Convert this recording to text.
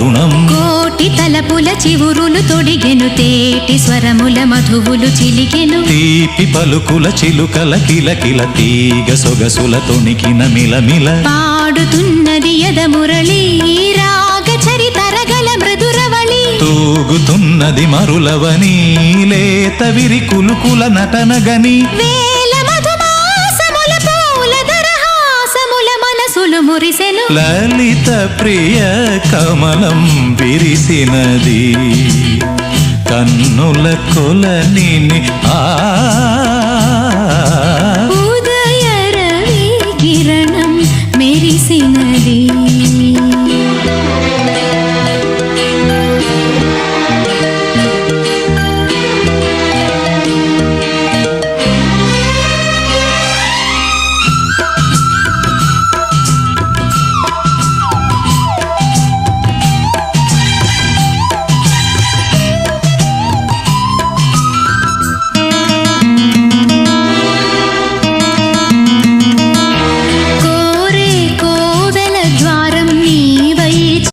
తరుణం కోటి తలపుల చివురులు తొడిగెను తేటి స్వరముల మధువులు చిలికెను తీపి పలుకుల చిలుకల కిలకిల తీగ సొగసుల తొణికిన మిలమిల పాడుతున్నది యద మురళి రాగ చరితరగల మృదురవళి తూగుతున్నది మరులవని లేత విరి కులుకుల నటనగని వేల మధుమాసముల పూల దరహాసముల మనసులు మురిసెను లలిత ప్రియ కమలం విరిసినది కన్నుల కొలని ఉదయ రవి కిరణం మెరిసినది